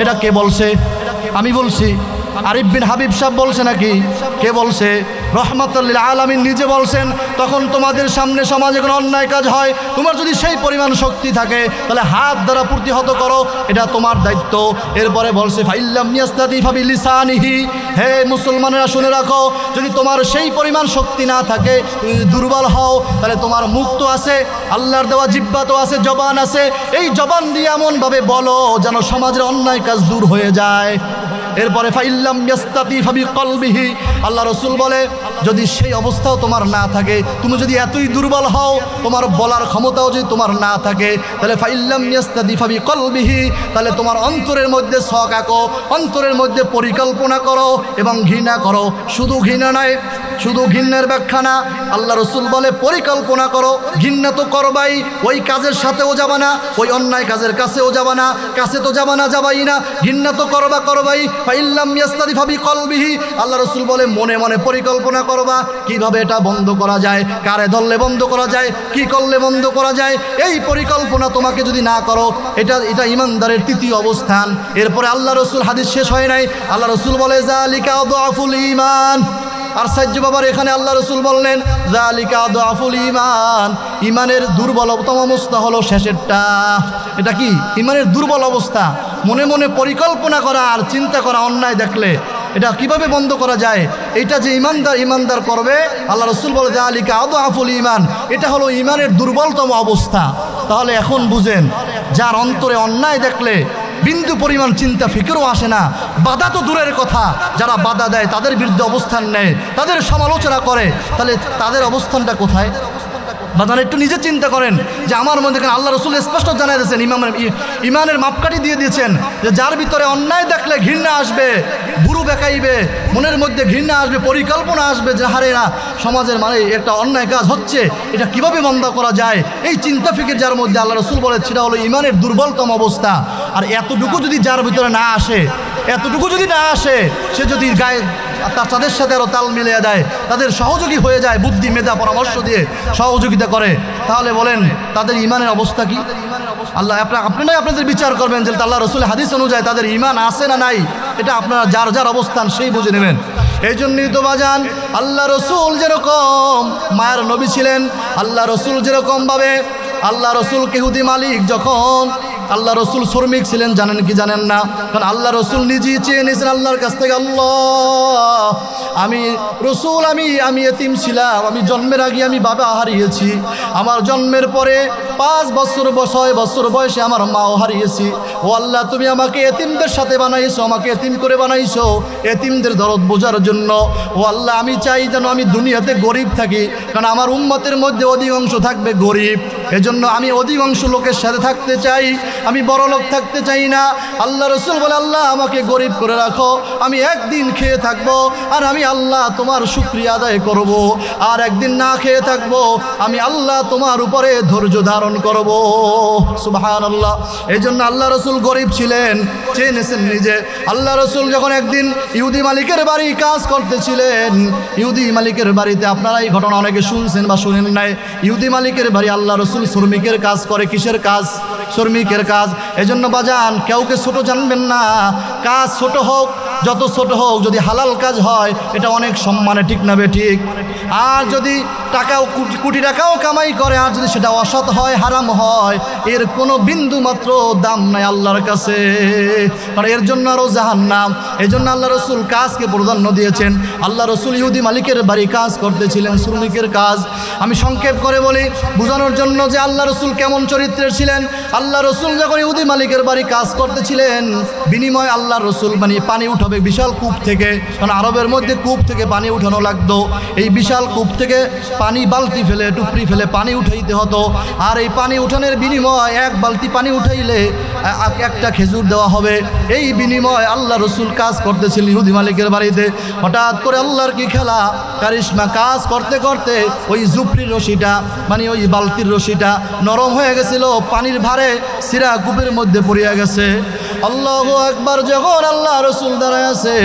এটা কে বলছে? আমি বলছি? আরিফ বিন হাবিব সাহেব বলছে নাকি? কে বলছে? রহমাতুল লিল আলামিন নিজে বলছেন, তখন তোমাদের সামনে সমাজে কোনো অন্যায় কাজ হয়, তোমার যদি সেই পরিমাণ শক্তি থাকে তাহলে হাত দ্বারা প্রতিহত করো, এটা তোমার দায়িত্ব। এরপরে বলছে ফাইল্লাম ইয়াস্তাতি ফাবিলিসানিহি। হে মুসলমানেরা শুনে রাখো, যদি তোমার সেই পরিমাণ শক্তি না থাকে, দুর্বল হও, তাহলে তোমার মুখ তো আছে, আল্লাহর দেওয়া জিহ্বা তো আছে, জবান আছে। এই জবান দিয়ে এমনভাবে বলো যেন সমাজের অন্যায় কাজ দূর হয়ে যায়। এরপরে ফাইল্লাম ইয়াস্তাতি ফাবিকলবিহি। আল্লাহ রসুল বলে, যদি সেই অবস্থাও তোমার না থাকে, তুমি যদি এতই দুর্বল হও, তোমার বলার ক্ষমতাও যদি তোমার না থাকে, তাহলে ফাইল্লাম ইয়াস্তাতি ফাবিকলবিহি, তাহলে তোমার অন্তরের মধ্যে শখ আঁকো, অন্তরের মধ্যে পরিকল্পনা করো এবং ঘৃণা করো। শুধু ঘৃণা নয়, শুধু ঘৃণার ব্যাখ্যা না, আল্লাহ রসুল বলে পরিকল্পনা করো। ঘৃণা তো করবাই, ওই কাজের সাথেও যাবা না, ওই অন্যায় কাজের কাছেও যাবা না, কাছে তো যাবা না, যাবাই না। ঘৃণা তো করবাই। ফাইল্লাম ইয়াস্তাতি ফাবিকলবিহি। আল্লাহ রসুল বলে মনে মনে পরিকল্পনা করবা, কিভাবে এটা বন্ধ করা যায়, কারে ধরলে বন্ধ করা যায়, কি করলে বন্ধ করা যায়। এই পরিকল্পনা তোমাকে যদি না করো, এটা ইমানদারের তৃতীয় অবস্থান। এরপরে আল্লাহ রসুল, হাদিস শেষ হয় নাই, আল্লাহ রসুল বলে যালিকা দুআফুল ঈমান। আর সাজ্য বাবার এখানে আল্লাহ রসুল বললেন যালিকা দুআফুল ঈমান। ইমানের দুর্বলতম অবস্থা হলো শেষেরটা। এটা কি? ইমানের দুর্বল অবস্থা। মনে মনে পরিকল্পনা করা আর চিন্তা করা, অন্যায় দেখলে এটা কিভাবে বন্ধ করা যায়, এটা যে ইমানদার করবে, আল্লাহ রসুল বলে যালিকা দুআফুল ঈমান। এটা হলো ইমানের দুর্বলতম অবস্থা। তাহলে এখন বুঝেন, যার অন্তরে অন্যায় দেখলে বিন্দু পরিমাণ চিন্তা ফিকিরও আসে না, বাধা তো দূরের কথা, যারা বাধা দেয়, তাদের বিরুদ্ধে অবস্থান নেয়, তাদের সমালোচনা করে, তাহলে তাদের অবস্থানটা কোথায়? বাজান একটু নিজে চিন্তা করেন যে আমার মধ্যে, আল্লাহ রসুল স্পষ্ট জানাই দিয়েছেন, ইমানের মাপকাঠি দিয়ে দিয়েছেন যে যার ভিতরে অন্যায় দেখলে ঘৃণা আসবে, গুরু বেকাইবে, মনের মধ্যে ঘৃণা আসবে, পরিকল্পনা আসবে যে হারে না, সমাজের মানে একটা অন্যায় কাজ হচ্ছে, এটা কিভাবে বন্ধ করা যায়, এই চিন্তা ফিকির যার মধ্যে, আল্লাহ রসুল বলে সেটা হলো ইমানের দুর্বলতম অবস্থা। আর এতটুকু যদি যার ভিতরে না আসে, এতটুকু যদি না আসে, সে যদি গায়ে তাদের সাথে আরও তাল মিলিয়ে দেয়, তাদের সহযোগী হয়ে যায়, বুদ্ধি মেধা পরামর্শ দিয়ে সহযোগিতা করে, তাহলে বলেন তাদের ইমানের অবস্থা কি? আল্লাহ আপনারাই আপনাদের বিচার করবেন যে আল্লাহ রসুলের হাদিস অনুযায়ী তাদের ইমান আছে না নাই, এটা আপনারা যার যার অবস্থান সেই বুঝে নেবেন। এই জন্যই তো বাজান, আল্লাহ রসুল যেরকম মায়ের নবী ছিলেন, আল্লাহ রসুল যেরকমভাবে, আল্লাহ রসুল ইহুদি মালিক যখন, আল্লাহ রসুল শ্রমিক ছিলেন, জানেন কি জানেন না? কারণ আল্লাহ রসুল নিজেই চেয়ে নিয়েছেন আল্লাহর কাছ থেকে, আল্লাহ আমি রসুল, আমি এতিম ছিলাম, আমি জন্মের আগে আমি বাবা হারিয়েছি, আমার জন্মের পরে 5 বছর 6 বছর বয়সে আমার মাও হারিয়েছি। ও আল্লাহ, তুমি আমাকে এতিমদের সাথে বানাইছো, আমাকে এতিম করে বানাইছো, এতিমদের দরদ বোঝার জন্য। ও আল্লাহ, আমি চাই যেন আমি দুনিয়াতে গরিব থাকি, কারণ আমার উম্মতের মধ্যে অধিকাংশ থাকবে গরিব, এজন্য আমি অধিকাংশ লোকের সাথে থাকতে চাই, আমি বড় লোক থাকতে চাই না। আল্লাহ রসুল বলে, আল্লাহ আমাকে গরিব করে রাখো, আমি একদিন খেয়ে থাকবো, আর আমি আল্লাহ তোমার শুকরিয়া আদায় করব, আর একদিন না খেয়ে থাকবো, আমি আল্লাহ তোমার উপরে ধৈর্য ধারণ করব। সুবহানাল্লাহ। এই জন্য আল্লাহ রসুল গরিব ছিলেন, চেয়ে নিয়েছেন নিজে। আল্লাহ রসুল যখন একদিন ইহুদি মালিকের বাড়ি কাজ করতেছিলেন, ইহুদি মালিকের বাড়িতে, আপনারা এই ঘটনা অনেকে শুনছেন বা শুনেন নাই, ইহুদি মালিকের বাড়ি আল্লাহ রসুল শ্রমিকের কাজ করে। কিসের কাজ? শ্রমিকের কাজ। এজন্য বাজান, কেউকে ছোট জানবেন না, কাজ ছোট হোক, যত ছোট হোক, যদি হালাল কাজ হয় এটা অনেক সম্মানে, ঠিক না বে ঠিক? আর যদি টাকাও কোটি টাকাও কামাই করে, আর যদি সেটা অসৎ হয়, হারাম হয়, এর কোনো বিন্দু মাত্র দাম নাই আল্লাহর কাছে, কারণ এর জন্য আরও জাহান্নাম। এই জন্য আল্লাহ রসুল কাজকে প্রাধান্য দিয়েছেন। আল্লাহ রসুল ইহুদি মালিকের বাড়ি কাজ করতেছিলেন, শ্রমিকের কাজ। আমি সংক্ষেপ করে বলি বোঝানোর জন্য যে আল্লাহ রসুল কেমন চরিত্রের ছিলেন। আল্লাহ রসুল যখন ইহুদি মালিকের বাড়ি কাজ করতেছিলেন, বিনিময়ে আল্লাহ রসুল পানি উঠাবে বিশাল কূপ থেকে, কারণ আরবের মধ্যে কূপ থেকে পানি উঠানো লাগতো। এই বিশাল কূপ থেকে পানি বালতি ফেলে, টুপরি ফেলে পানি উঠাইতে হতো। আর এই পানি উঠানোর বিনিময়ে এক বালতি পানি উঠাইলে একটা খেজুর দেওয়া হবে। এই বিনিময়ে আল্লাহ রসুল কাজ করতেছিলেন ইহুদি মালিকের বাড়িতে। হঠাৎ করে আল্লাহর কি খেলা, কারিশমা, কাজ করতে করতে ওই জুপরির রশিটা ওই বালতির রশিটা নরম হয়ে গেছিল, পানির ভারে সিরা কূপের মধ্যে পড়িয়া গেছে। আল্লাহু আকবার। যখন আল্লাহ রসুল দাঁড়ায় আছে,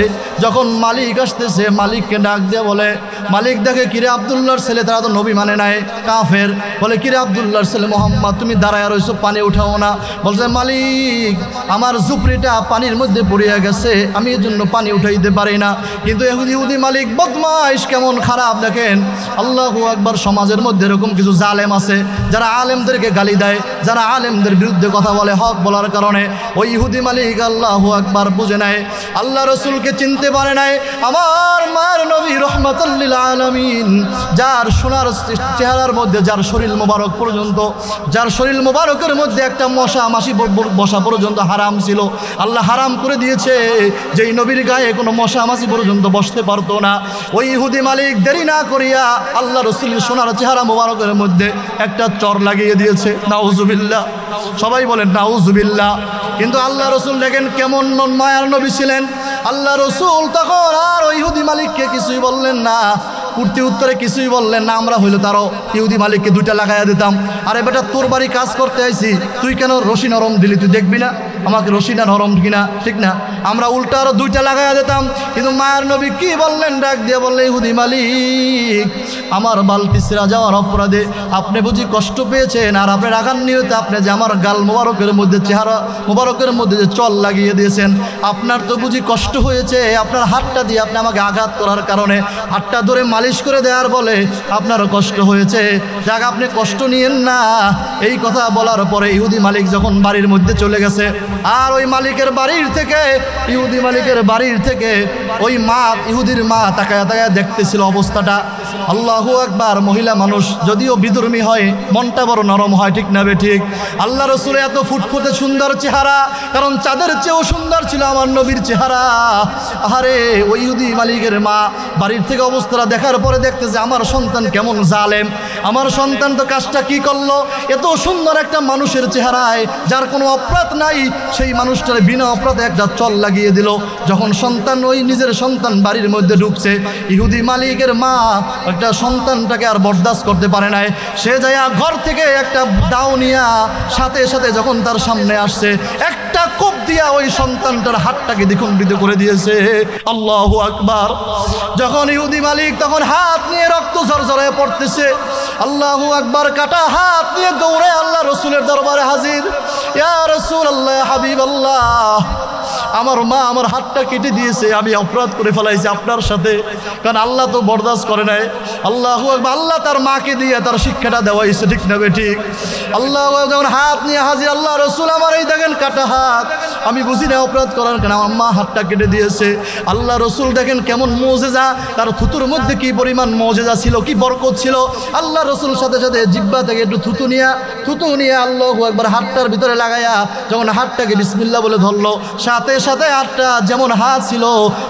যখন মালিক আসতেছে, মালিককে ডাক দিয়ে বলে, মালিক দেখে কিরে আব্দুল্লাহর ছেলে, তারা তো নবী মানে নাই, কাফের। বলে কিরে আব্দুল্লাহর ছেলে মোহাম্মদ, তুমি দাঁড়ায় রইছো, পানি উঠাও না। বলছে মালিক আমার জুপরিটা পানির মধ্যে পড়িয়া গেছে, আমি এর জন্য পানি উঠাইতে পারি না। কিন্তু ইহুদি মালিক বদমাইশ, কেমন খারাপ দেখেন। আল্লাহু আকবার। সমাজের মধ্যে এরকম কিছু জালেম আছে যারা আলেমদেরকে গালি দেয়, যারা আলেমদের বিরুদ্ধে কথা বলে হক বলার কারণে। ওই ইহুদি মালিক আল্লাহু আকবার বুঝে নাই, আল্লাহ রসুলকে চিনতে পারে নাই। আমার মায়ের নবী রহমাতুল লিল আলামিন, যার সোনার চেহারার মধ্যে, যার শরীর মোবারক পর্যন্ত, যার শরীর মোবারকের মধ্যে একটা মশা মাছি বসা পর্যন্ত হারাম ছিল, আল্লাহ হারাম করে দিয়েছে। যেই নবীর গায়ে কোনো মশা মাছি পর্যন্ত বসতে পারতো না। ওই ইহুদি মালিক দেরি না করিয়া আল্লাহ রসুলের সোনার চেহারা মোবারকের মধ্যে একটা চর লাগিয়ে দিয়েছে। নাউজুবিল্লাহ, সবাই বলেন নাউজুবিল্লাহ। কিন্তু আল্লাহ রসুল দেখেন কেমন মায়ার নবী ছিলেন। আল্লাহ রসুল তখন আর ওই ইহুদি মালিককে কিছুই বললেন না, পূর্তি উত্তরে কিছুই বললেন না। আমরা হইলে তারও ইহুদি মালিককে দুইটা লাগাইয়া দিতাম, আরে বেটা তোর বাড়ি কাজ করতে আইছি, তুই কেন রশি নরম দিলি, তুই দেখবি না আমাকে রশিটা নরম কিনা, ঠিক না? আমরা উল্টা আরও দুইটা লাগাইয়া দিতাম। কিন্তু মায়ের নবী কি বললেন, ডাক দিয়ে বললেন, ইহুদি মালিক আমার বালতি ছিঁড়া যাওয়ার অপরাধে আপনি বুঝি কষ্ট পেয়েছেন, আর আপনার আঘাত নিয়তে আপনি যে আমার গাল মোবারকের মধ্যে, চেহারা মোবারকের মধ্যে যে চল লাগিয়ে দিয়েছেন, আপনার তো বুঝি কষ্ট হয়েছে। আপনার হাতটা দিয়ে আপনি আমাকে আঘাত করার কারণে হাতটা ধরে মালিশ করে দেওয়ার বলে আপনারও কষ্ট হয়েছে, যাক আপনি কষ্ট নিয়েন না। এই কথা বলার পরে ইহুদি মালিক যখন বাড়ির মধ্যে চলে গেছে, আর ওই মালিকের বাড়ির থেকে, ইহুদি মালিকের বাড়ির থেকে ওই মা, ইহুদির মা তাকায়া তাকায়া দেখতেছিল অবস্থাটা। আল্লাহু আকবার। মহিলা মানুষ যদিও বিধর্মী হয়, মনটা বড় নরম হয়, ঠিক না বে ঠিক? আল্লাহ রসুল এত ফুটফুটে সুন্দর চেহারা, কারণ চাঁদের চেয়েও সুন্দর ছিল আমার নবীর চেহারা। আরে ওই ইহুদি মালিকের মা বাড়ির থেকে অবস্থাটা দেখার পরে দেখতেছে আমার সন্তান কেমন জালেম, আমার সন্তান তো কাজটা কি করলো, এত সুন্দর একটা মানুষের চেহারায়, যার কোনো অপরাধ নাই, সেই মানুষটার বিনা অপরাধে একটা চল লাগিয়ে দিল। যখন সন্তান, ওই নিজের সন্তান বাড়ির মধ্যে ঢুকছে, ইহুদি মালিকের মা একটা সন্তানটাকে আর বরদাস্ত করতে পারে নাই। সে যাইয়া ঘর থেকে একটা দাও নিয়া সাথে সাথে যখন তার সামনে আসছে, একটা কোপ দিয়া ওই সন্তানটার হাতটাকে দ্বিখণ্ডিত করে দিয়েছে। আল্লাহু আকবার। যখন ইহুদি মালিক তখন হাত নিয়ে রক্ত ঝরঝরে পড়তেছে, আল্লাহু আকবার, কাটা হাত নিয়ে দৌড়ে আল্লাহ রসুলের দরবারে হাজির। ইয়া রাসূলুল্লাহ, হাবিবাল্লাহ, আমার মা আমার হাতটা কেটে দিয়েছে, আমি অপরাধ করে ফেলাইছি আপনার সাথে, কারণ আল্লাহ তো বরদাস্ত করে নাই। আল্লাহু আকবার। আল্লাহ তার মাকে দিয়ে তার শিক্ষাটা দেওয়াইছে, ঠিক না ঠিক? আল্লাহ যখন হাত নিয়ে হাজির, আল্লাহ রসুল আমার এই দেখেন কাটা হাত, আমি বুঝি না অপরাধ করার কারণে আমার মা হাতটা কেটে দিয়েছে। আল্লাহ রসুল দেখেন কেমন মুজিজা, তার থুতুর মধ্যে কি পরিমাণ মুজিজা ছিল, কি বরকত ছিল। আল্লাহ রসুল সাথে সাথে জিহ্বা থেকে একটু থুতু নিয়ে আল্লাহু আকবার হাতটার ভিতরে লাগাইয়া যখন হাতটাকে বিসমিল্লাহ বলে ধরলো, সাথে সাথে হাতটা যেমন হাত ছিল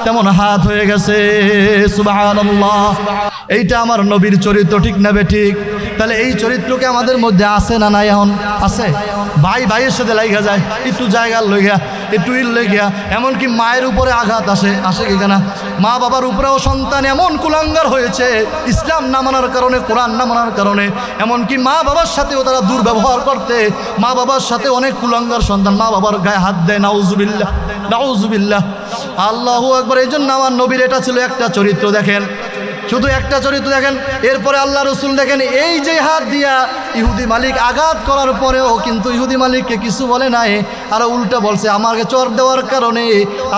তেমন হাত হয়ে গেছে। সুবহানাল্লাহ। এইটা আমার নবীর চরিত্র, ঠিক না বে ঠিক? তাহলে এই চরিত্রকে আমাদের মধ্যে আছে না নাই? এখন আছে। ভাই ভাইয়ের সাথে লাগা যায়, একটু জায়গা লইয়া, একটু ইল লইয়া, এমনকি মায়ের উপরে আঘাত আসে কি না? মা বাবার উপরেও সন্তান এমন কুলাঙ্গার হয়েছে ইসলাম না মানার কারণে, কোরআন না মানার কারণে। এমনকি মা বাবার সাথেও তারা দুর্ব্যবহার করতে, মা বাবার সাথে অনেক কুলাঙ্গার সন্তান মা বাবার গায়ে হাত দেয়। নাউজুবিল্লাহ, নাউজুবিল্লাহ। আল্লাহু আকবার। এই জন্য আমার নবীর এটা ছিল একটা চরিত্র। দেখেন, শুধু একটা চরিত্র দেখেন। এরপরে আল্লাহ রসুল দেখেন এই যে হাত দিয়া ইহুদি মালিক আঘাত করার পরেও কিন্তু ইহুদি মালিককে কিছু বলে নাই, আর উল্টা বলছে আমাকে চর দেওয়ার কারণে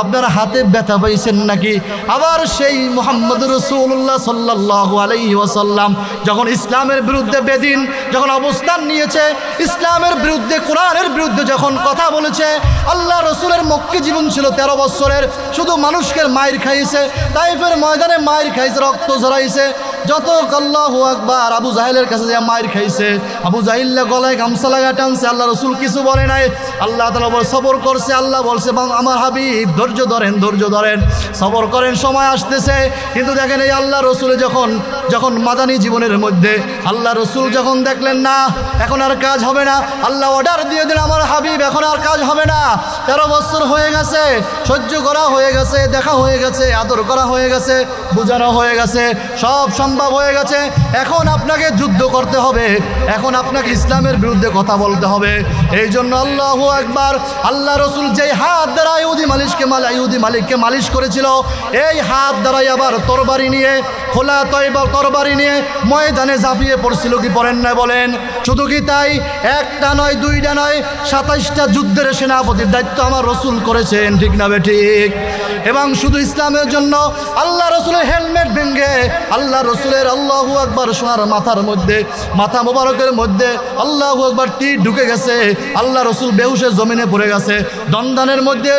আপনার হাতে ব্যথা পাইছেন নাকি। আবার সেই মুহাম্মদ রাসূলুল্লাহ সাল্লাল্লাহু আলাইহি ওয়াসাল্লাম যখন ইসলামের বিরুদ্ধে বেদিন যখন অবস্থান নিয়েছে, ইসলামের বিরুদ্ধে কোরআনের বিরুদ্ধে যখন কথা বলেছে, আল্লাহ রসুলের মক্কি জীবন ছিল 13 বছরের, শুধু মানুষকে মায়ের খাইছে, তাইফের ময়দানে মায়ের খাইছে, রক্ত ঝরাইছে, যত আল্লাহু আকবার আবু জাহেলের কাছে যে মায়ের খাইছে, আবু জাহিল গলায় গামছা লাগা টানছে, আল্লাহ রসুল কিছু বলে নাই। আল্লাহ তাআলা বলে সবর করছে। আল্লাহ বলছে আমার হাবিব ধৈর্য ধরেন, সবর করেন, সময় আসতেছে। কিন্তু দেখেন এই আল্লাহ রসুলে যখন মাদানী জীবনের মধ্যে আল্লাহ রসুল যখন দেখলেন না এখন আর কাজ হবে না, আল্লাহ অর্ডার দিয়ে দিন আমার হাবিব এখন আর কাজ হবে না, 13 বছর হয়ে গেছে, সহ্য করা হয়ে গেছে, দেখা হয়ে গেছে, আদর করা হয়ে গেছে, বোঝানো হয়ে গেছে, সব সম্ভব হয়ে গেছে, এখন আপনাকে যুদ্ধ করতে হবে, এখন আপনাকে ইসলামের বিরুদ্ধে কথা বলতে হবে। এই জন্য আল্লাহু আকবার, আল্লাহ রসুল যেই হাত দ্বারা ইহুদি মালিককে মালিশ করেছিল, এই হাত দ্বারাই আবার তরবারি নিয়ে খোলা তরবারি নিয়ে ময়দানে ঝাঁপিয়ে পড়ছিল কি পড়েন না বলেন। শুধু কি তাই, একটা নয় দুইটা নয় 27টা যুদ্ধের সেনাপতির দায়িত্ব আমার রসুল করেছেন, ঠিক না বেঠিক। এবং শুধু ইসলামের জন্য আল্লাহ রসুলের হেলমেট ভেঙে আল্লাহ রসুলের আল্লাহু আকবার সোনার মাথা মোবারকের মধ্যে আল্লাহু আকবার তীর ঢুকে গেছে, আল্লাহ রসুল বেহুশে জমিনে পড়ে গেছে, দন্দানের মধ্যে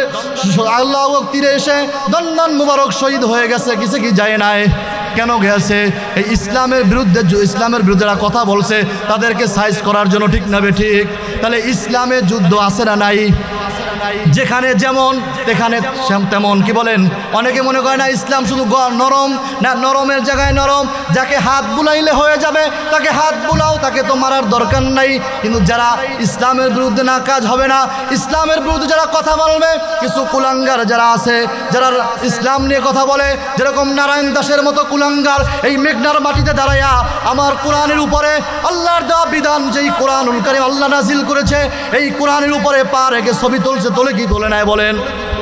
আল্লাহু তীরে এসে দন্দান মোবারক শহীদ হয়ে গেছে, কিছু কি যায় নাই। কেন গেছে? এই ইসলামের বিরুদ্ধে যারা কথা বলছে তাদেরকে সাইজ করার জন্য, ঠিক না বেঠিক। তাহলে ইসলামের যুদ্ধ আছে না নাই? যেখানে যেমন তেখানে তেমন। কি বলেন? অনেকে মনে করে না ইসলাম শুধু নরম, না, নরমের জায়গায় নরম, যাকে হাত বুলাইলে হয়ে যাবে তাকে হাত বুলাও, তাকে তো মারার দরকার নাই। কিন্তু যারা ইসলামের বিরুদ্ধে না কাজ হবে না, ইসলামের বিরুদ্ধে যারা কথা বলবে, কিছু কুলাঙ্গার যারা আছে, যারা ইসলাম নিয়ে কথা বলে, যেরকম নারায়ণ দাসের মতো কুলাঙ্গার এই মেঘনার মাটিতে দাঁড়াইয়া আমার কোরআনের উপরে আল্লাহর দেওয়া বিধান, যেই কোরআনুল কারীম আল্লাহ নাজিল করেছে, এই কোরআনের উপরে পা রেখে ছবি তুলছে, তোলে কি তোলে নাই বলেন?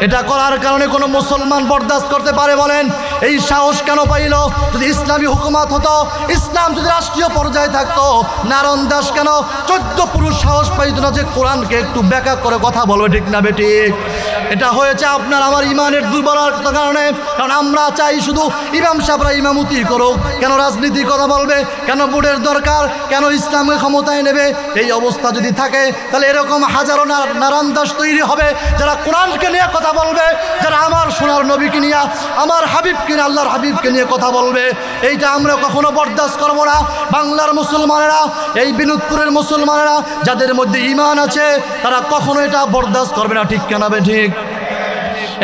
এটা করার কারণে কোনো মুসলমান বরদাস্ত করতে পারে বলেন? এই সাহস কেন পাইল? যদি ইসলামী হুকুমত হতো, ইসলাম যদি রাষ্ট্রীয় পর্যায়ে থাকতো, নারায়ণ দাস কেন 14 পুরুষ সাহস পাইত না যে কোরআনকে একটু ব্যাখ্যা করে কথা বলবে, ঠিক না বেঠিক? এটা হয়েছে আপনার আমার ইমানের দুর্বলতার কারণে। কারণ আমরা চাই শুধু ইমাম সাহেবরা ইমামতি করুক, কেন রাজনীতির কথা বলবে, কেন ভোটের দরকার, কেন ইসলামের ক্ষমতায় নেবে। এই অবস্থা যদি থাকে তাহলে এরকম হাজারো নারায়ণ দাস তৈরি হবে যারা কোরআনকে নিয়ে কথা বলবে, যারা আমার সোনার নবীকে নিয়ে, আমার হাবিবকে নিয়ে, আল্লাহর হাবিবকে নিয়ে কথা বলবে। এইটা আমরা কখনো বরদাস্ত করব না। বাংলার মুসলমানেরা, এই বিনোদপুরের মুসলমানেরা যাদের মধ্যে ঈমান আছে, তারা কখনো এটা বরদাস্ত করবে না, ঠিক কেন বে ঠিক?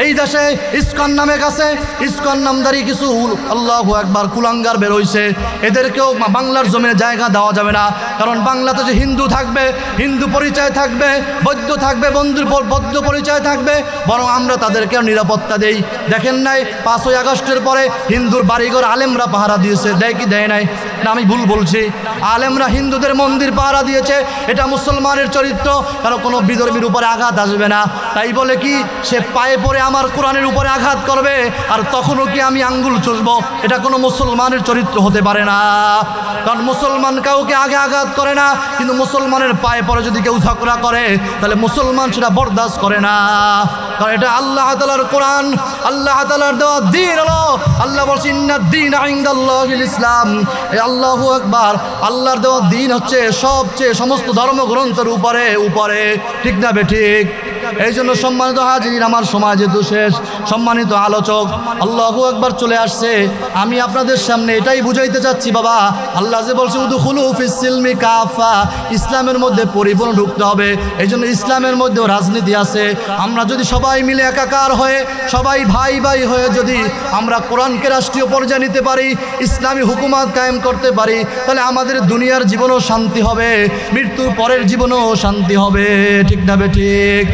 এই দেশে ইসকন নামে কাছে ইসকন নামদারি কিছু আল্লাহু আকবার কুলাঙ্গার বের হইছে, এদেরকেও বাংলার জমিনে জায়গা দেওয়া যাবে না। কারণ বাংলাতে যে হিন্দু থাকবে, হিন্দু পরিচয় থাকবে, বৌদ্ধ থাকবে, বৌদ্ধ পরিচয় থাকবে, বরং আমরা তাদেরকে নিরাপত্তা দেই। দেখেন নাই 5ই আগস্টের পরে হিন্দুর বাড়িঘর আলেমরা পাহারা দিয়েছে, দেয় কি দেয় নাই? না আমি ভুল বলছি? আলেমরা হিন্দুদের মন্দির পাহারা দিয়েছে, এটা মুসলমানের চরিত্র। কারণ কোনো বিধর্মীর উপরে আঘাত আসবে না। তাই বলে কি সে পায়ে পড়ে আমার কোরআনের উপরে আঘাত করবে আর তখনও কি আমি আঙ্গুল চুষবো? এটা কোনো মুসলমানের চরিত্র হতে পারে না। কারণ মুসলমান কাউকে আগে আঘাত করে না, কিন্তু মুসলমানের পায়ে পড়ে যদি কেউ ঝগড়া করে তাহলে মুসলমান সেটা বরদাস্ত করে না। কারণ এটা আল্লাহ তাআলার কোরআন, আল্লাহ তাআলার দেওয়া দ্বীন হলো। আল্লাহ বলছেন ইন্নাদ-দীনা ইনদাল্লাহিল ইসলাম। আল্লাহু আকবার, আল্লাহর দেওয়া দ্বীন হচ্ছে সবচেয়ে সমস্ত ধর্মগ্রন্থের উপরে, ঠিক না বেঠিক? এই জন্য সম্মানিত হাজির, আমার সময় যেহেতু শেষ, সম্মানিত আলোচক, আল্লাহু আকবার চলে আসছে। আমি আপনাদের সামনে এটাই বুঝাইতে চাচ্ছি, বাবা আল্লাহ যে বলছে উদখুলু ফিস সিলমি কাফা, ইসলামের মধ্যে পরিপূর্ণ ঢুকতে হবে। এই জন্য ইসলামের মধ্যেও রাজনীতি আছে। আমরা যদি সবাই মিলে একাকার হয়ে, সবাই ভাই ভাই হয়ে যদি আমরা কোরআনকে রাষ্ট্রীয় পর্যায়ে নিতে পারি, ইসলামী হুকুমত কায়েম করতে পারি, তাহলে আমাদের দুনিয়ার জীবনও শান্তি হবে, মৃত্যুর পরের জীবনও শান্তি হবে, ঠিক না বেঠিক?